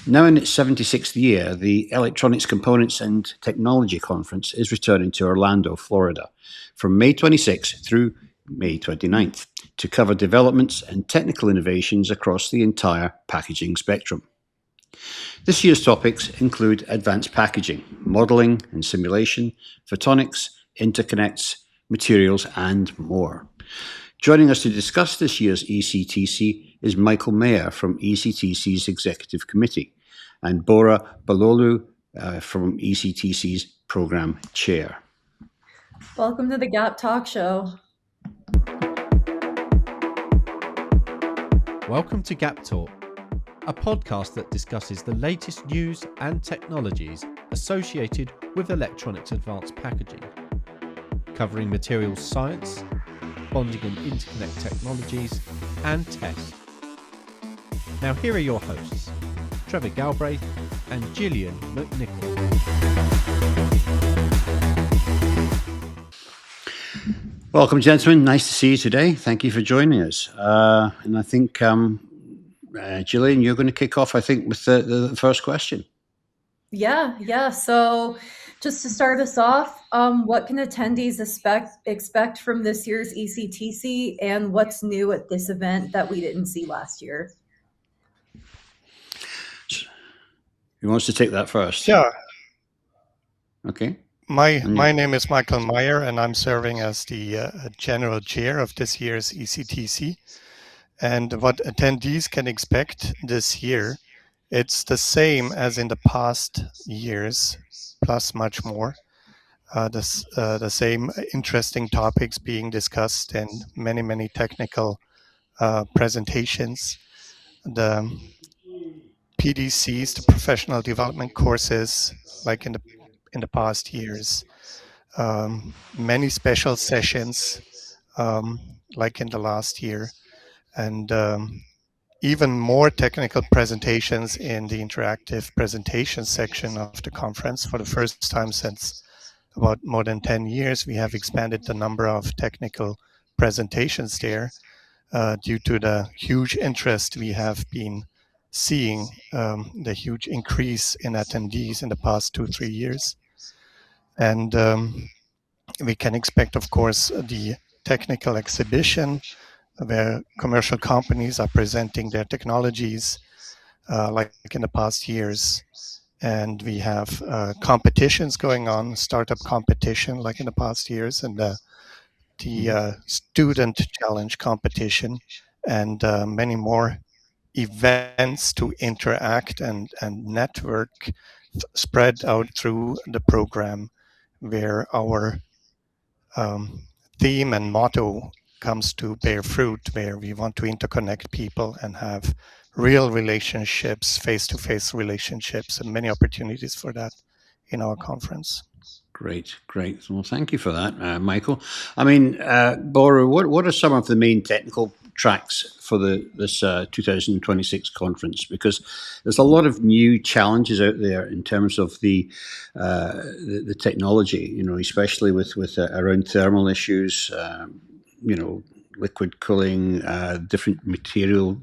Now in its 76th year, the Electronics Components and Technology Conference is returning to Orlando, Florida, from May 26th through May 29th to cover developments and technical innovations across the entire packaging spectrum. This year's topics include advanced packaging, modeling and simulation, photonics, interconnects, materials, and more. Joining us to discuss this year's ECTC is Michael Mayer from ECTC's Executive Committee and Bora Balolu from ECTC's Program Chair. Welcome to the Gap Talk Show. Welcome to Gap Talk, a podcast that discusses the latest news and technologies associated with electronics advanced packaging, covering materials science, bonding and interconnect technologies, and test. Now here are your hosts, Trevor Galbraith and Gillian McNichol. Welcome, gentlemen. Nice to see you today. Thank you for joining us. And I think, Gillian, you're going to kick off, I think, with the first question. Yeah. So just to start us off, what can attendees expect from this year's ECTC, and what's new at this event that we didn't see last year? Who wants to take that first? Yeah. Okay. My name is Michael Mayer, and I'm serving as the general chair of this year's ECTC. And what attendees can expect this year, it's the same as in the past years, plus much more. The same interesting topics being discussed and many technical presentations. The PDCs, the professional development courses, like in the past years. Many special sessions, like in the last year, and even more technical presentations in the interactive presentation section of the conference. For the first time since about more than 10 years, we have expanded the number of technical presentations there due to the huge interest we have been seeing, the huge increase in attendees in the past 2-3 years. And we can expect, of course, the technical exhibition where commercial companies are presenting their technologies like in the past years. And we have competitions going on, startup competition like in the past years, and the student challenge competition, and many more events to interact and network spread out through the program, where our theme and motto comes to bear fruit, where we want to interconnect people and have real relationships, face-to-face relationships, and many opportunities for that in our conference. Great. Well, thank you for that, Michael. I mean, Bora, what are some of the main technical tracks for this 2026 conference? Because there's a lot of new challenges out there in terms of the technology, especially with around thermal issues, liquid cooling, different materials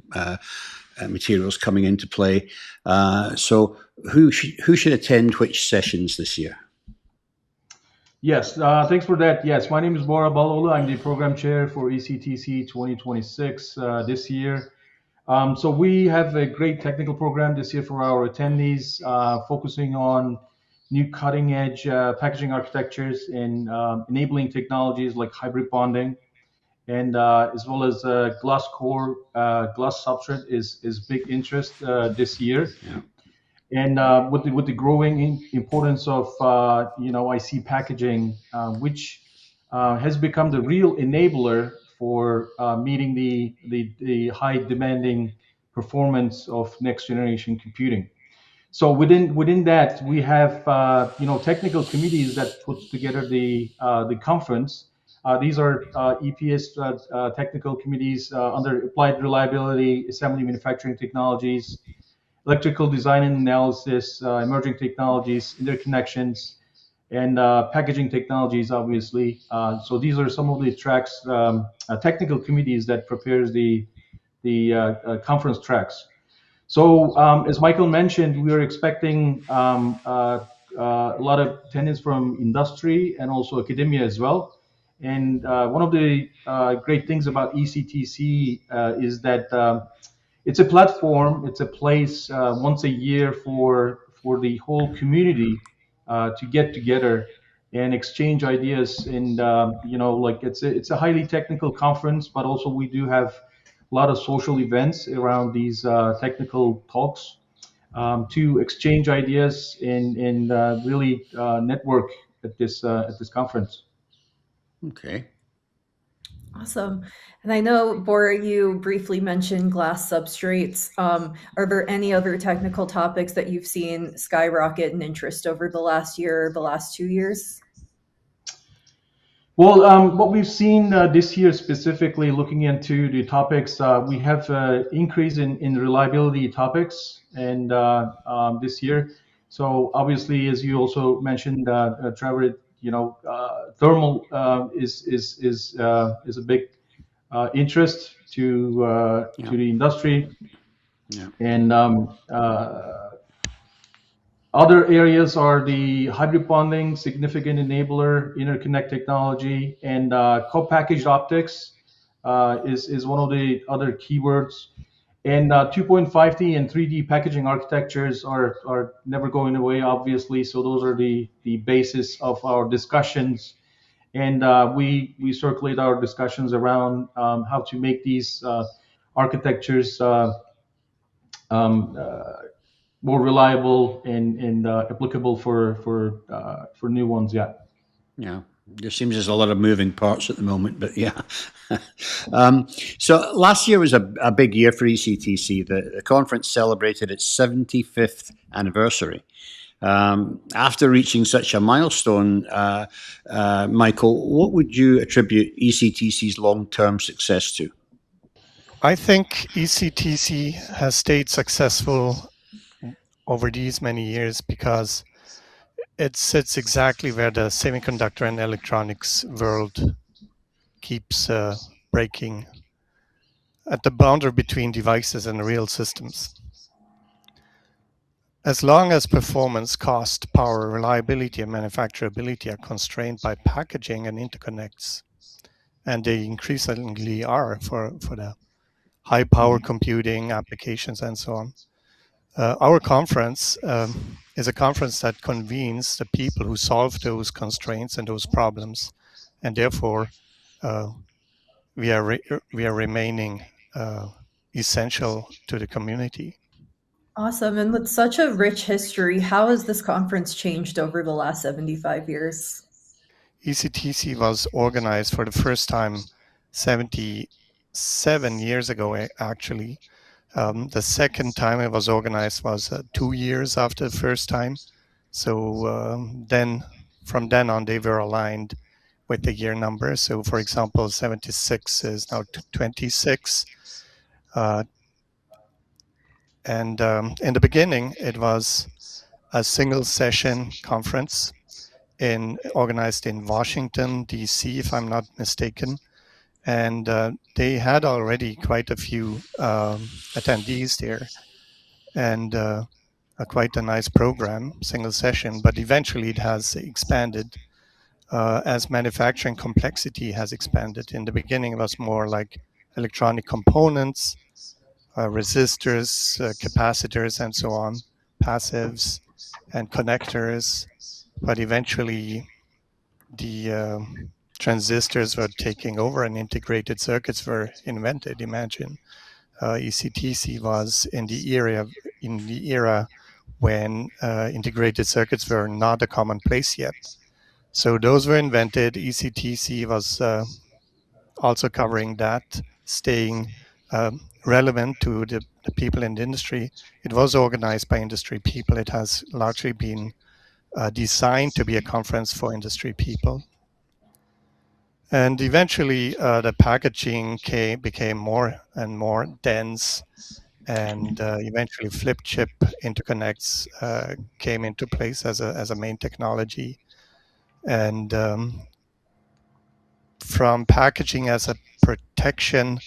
coming into play. So who should attend which sessions this year? Yes, thanks for that. Yes, my name is Bora Balolu. I'm the program chair for ECTC 2026 this year. So we have a great technical program this year for our attendees, focusing on new cutting-edge packaging architectures and enabling technologies like hybrid bonding, and as well as glass core, glass substrate is big interest this year. Yeah. And with the growing importance of IC packaging, which has become the real enabler for meeting the high demanding performance of next generation computing. So within that, we have technical committees that put together the conference. These are EPS technical committees under applied reliability, assembly manufacturing technologies, electrical design and analysis, emerging technologies, interconnections, and packaging technologies, obviously. So these are some of the tracks, technical committees that prepares the conference tracks. So, as Michael mentioned, we are expecting a lot of attendance from industry and also academia as well. And one of the great things about ECTC is that it's a platform, it's a place once a year for the whole community to get together and exchange ideas. And like it's a highly technical conference, but also we do have a lot of social events around these technical talks to exchange ideas and really network at this conference. Okay. Awesome. And I know, Bora, you briefly mentioned glass substrates. Are there any other technical topics that you've seen skyrocket in interest over the last year or the last 2 years? Well, what we've seen this year specifically looking into the topics, we have increase in reliability topics and this year. So obviously, as you also mentioned, Trevor, thermal is a big interest Yeah. to the industry, Yeah. and other areas are the hybrid bonding, significant enabler, interconnect technology, and co-packaged optics is one of the other keywords. And 2.5D and 3D packaging architectures are never going away, obviously. So those are the basis of our discussions. And we circulate our discussions around how to make these architectures um, uh, more reliable and applicable for new ones. Yeah. Yeah. There seems there's a lot of moving parts at the moment, but yeah. um, so last year was a big year for ECTC. The conference celebrated its 75th anniversary. After reaching such a milestone, Michael, what would you attribute ECTC's long-term success to? I think ECTC has stayed successful over these many years because it sits exactly where the semiconductor and electronics world keeps breaking at the boundary between devices and real systems. As long as performance, cost, power, reliability, and manufacturability are constrained by packaging and interconnects, and they increasingly are for the high power computing applications and so on. Our conference is a conference that convenes the people who solve those constraints and those problems, and therefore we are remaining essential to the community. Awesome. And with such a rich history, how has this conference changed over the last 75 years? ECTC was organized for the first time 77 years ago, actually. The second time it was organized was 2 years after the first time. So then, from then on, they were aligned with the year number. So, for example, 76 is now 26. And in the beginning, it was a single session conference organized in Washington, D.C., if I'm not mistaken. And they had already quite a few attendees there and quite a nice program, single session. But eventually it has expanded as manufacturing complexity has expanded. In the beginning, it was more like electronic components, resistors, capacitors, and so on, passives and connectors. But eventually, the transistors were taking over and integrated circuits were invented. Imagine ECTC was in the era when integrated circuits were not a commonplace yet. So those were invented. ECTC was also covering that, staying relevant to the people in the industry. It was organized by industry people. It has largely been designed to be a conference for industry people. And eventually, the packaging became more and more dense, and eventually, flip chip interconnects came into place as a main technology. And from packaging as a protection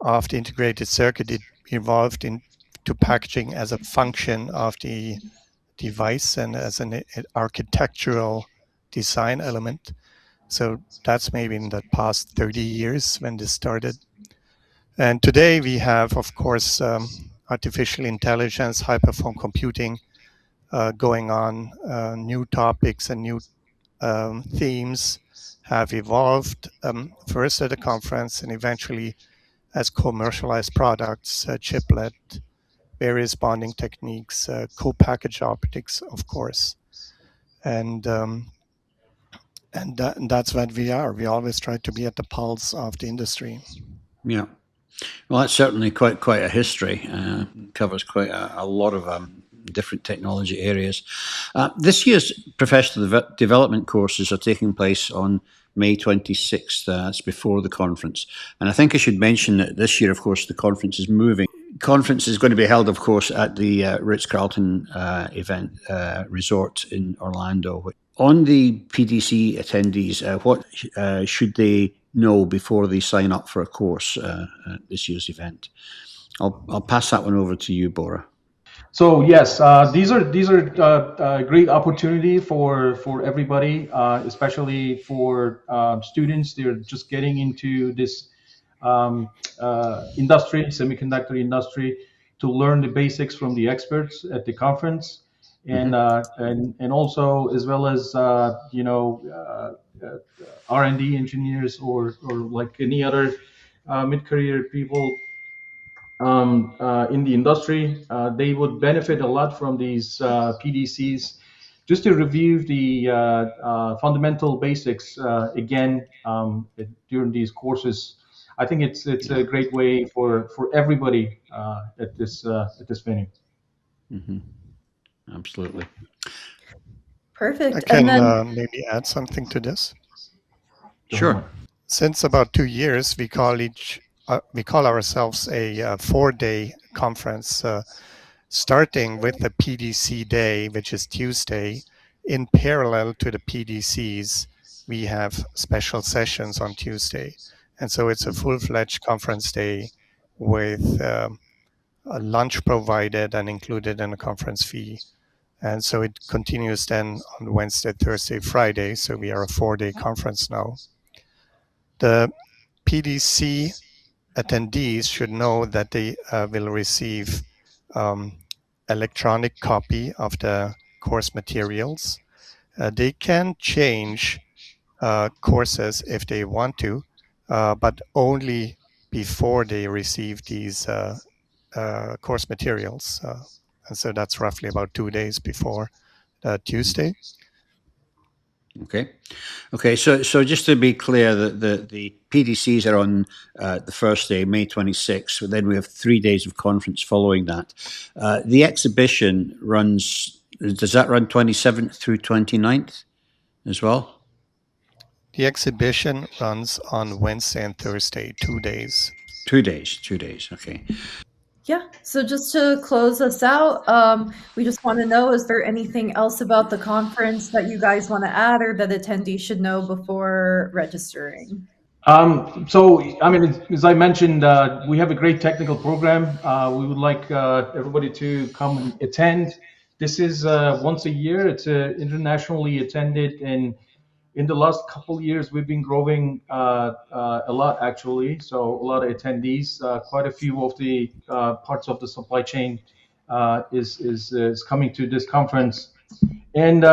of the integrated circuit, it evolved into to packaging as a function of the device and as an architectural design element. So that's maybe in the past 30 years when this started. And today we have, of course, artificial intelligence, high-performance computing going on. New topics and new themes have evolved first at the conference and eventually as commercialized products, chiplet, various bonding techniques, co-packaged optics, of course. And that's what we are. We always try to be at the pulse of the industry. Yeah. Well, that's certainly quite a history. Covers quite a lot of different technology areas. This year's professional development courses are taking place on May 26th. That's before the conference. And I think I should mention that this year, of course, the conference is moving. Conference is going to be held, of course, at the Ritz-Carlton event resort in Orlando. On the PDC attendees, what should they know before they sign up for a course at this year's event? I'll pass that one over to you, Bora. So yes, these are a great opportunity for everybody, especially for students. They're just getting into this industry, semiconductor industry, to learn the basics from the experts at the conference, and and also as well as R&D engineers or like any other mid-career people in the industry. They would benefit a lot from these PDCs. Just to review the fundamental basics again during these courses, I think it's a great way for everybody at this venue. Mm-hmm. Absolutely. Perfect. I can And then, maybe add something to this. Sure. Since about 2 years, we call ourselves a 4-day conference, starting with the PDC day, which is Tuesday. In parallel to the PDCs, we have special sessions on Tuesday. And so it's a full-fledged conference day with a lunch provided and included in the conference fee. And so it continues then on Wednesday, Thursday, Friday. So we are a 4-day conference now. The PDC attendees should know that they will receive electronic copy of the course materials. They can change courses if they want to, but only before they receive these course materials. And so that's roughly about 2 days before Tuesday. Okay. So just to be clear, the PDCs are on the first day, May 26th. Then we have 3 days of conference following that. The exhibition does that run 27th through 29th as well? The exhibition runs on Wednesday and Thursday, 2 days. 2 days. Okay. yeah, so just to close us out, we just want to know, is there anything else about the conference that you guys want to add or that attendees should know before registering? So, I mean, as I mentioned, we have a great technical program. We would like everybody to come and attend. This is once a year. It's internationally attended, and in the last couple of years, we've been growing a lot, actually. So a lot of attendees, quite a few of the parts of the supply chain is coming to this conference. And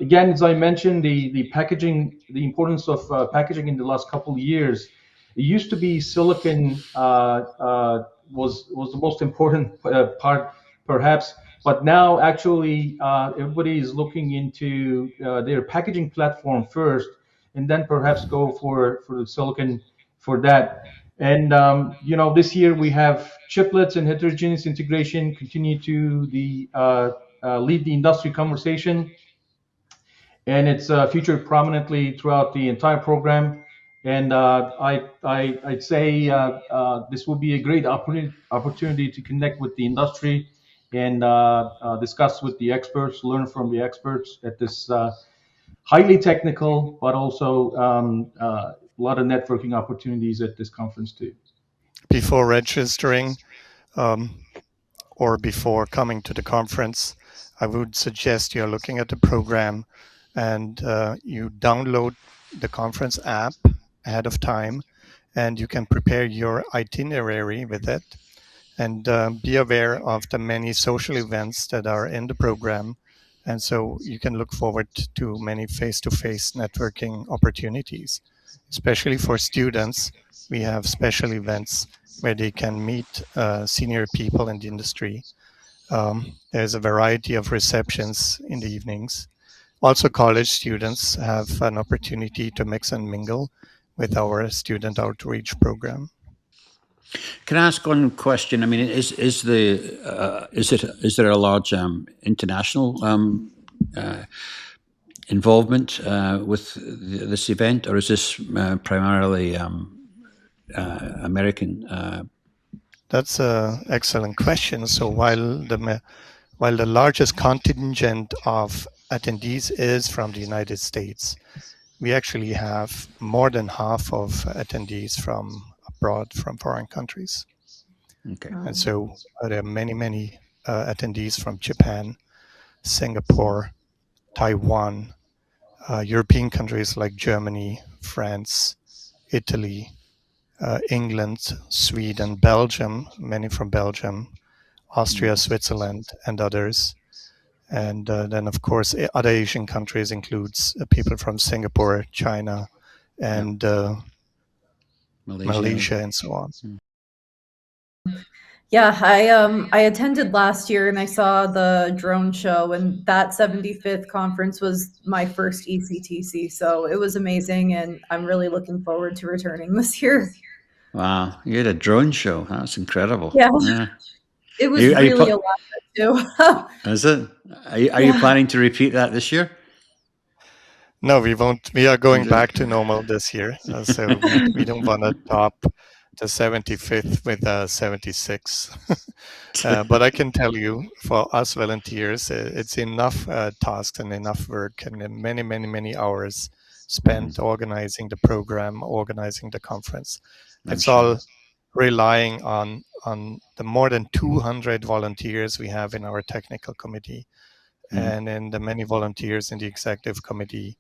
again, as I mentioned, the packaging, the importance of packaging in the last couple of years. It used to be silicon was the most important part, perhaps, but now actually everybody is looking into their packaging platform first, and then perhaps go for the silicon for that. And this year we have chiplets and heterogeneous integration continue to lead the industry conversation, and it's featured prominently throughout the entire program. And I'd say this will be a great opportunity to connect with the industry and discuss with the experts, learn from the experts at this highly technical, but also a lot of networking opportunities at this conference too. Before registering, or before coming to the conference, I would suggest you're looking at the program and you download the conference app ahead of time, and you can prepare your itinerary with it, and be aware of the many social events that are in the program. And so you can look forward to many face-to-face networking opportunities. Especially for students, we have special events where they can meet senior people in the industry. There's a variety of receptions in the evenings. Also, college students have an opportunity to mix and mingle with our student outreach program. Can I ask one question? I mean, is there a large international involvement with this event, or is this primarily American? That's an excellent question. So while the largest contingent of attendees is from the United States, we actually have more than half of attendees from abroad, from foreign countries. Okay. And so there are many attendees from Japan, Singapore, Taiwan, European countries like Germany, France, Italy, England, Sweden, Belgium, many from Belgium, Austria, Switzerland, and others. And then, of course, other Asian countries includes people from Singapore, China, and Malaysia, and so on. Yeah, I attended last year and I saw the drone show, and that 75th conference was my first ECTC, so it was amazing, and I'm really looking forward to returning this year. Wow, you had a drone show. That's incredible. Yeah, Yeah. it was Are you really a lot too. Is it? Are you Yeah. planning to repeat that this year? No, we won't. We are going back to normal this year. So we don't want to top the 75th with 76. But I can tell you, for us volunteers, it's enough tasks and enough work and many hours spent organizing the program, organizing the conference. It's all relying on the more than 200 volunteers we have in our technical committee, and in the many volunteers in the executive committee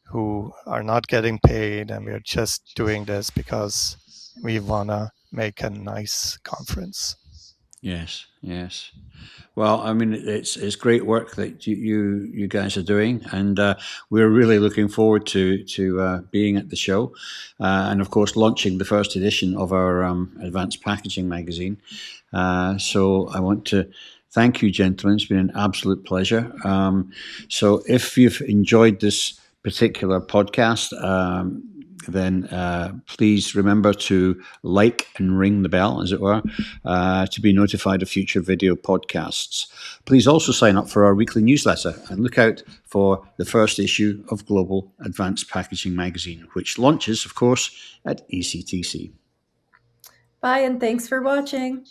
who are not getting paid, and we're just doing this because we want to make a nice conference. Yes, yes. Well, I mean, it's great work that you guys are doing, and we're really looking forward to being at the show, and of course launching the first edition of our advanced packaging magazine. So I want to thank you, gentlemen. It's been an absolute pleasure. So if you've enjoyed this particular podcast, then please remember to like and ring the bell, as it were, to be notified of future video podcasts. Please also sign up for our weekly newsletter and look out for the first issue of Global Advanced Packaging Magazine, which launches, of course, at ECTC. Bye, and thanks for watching.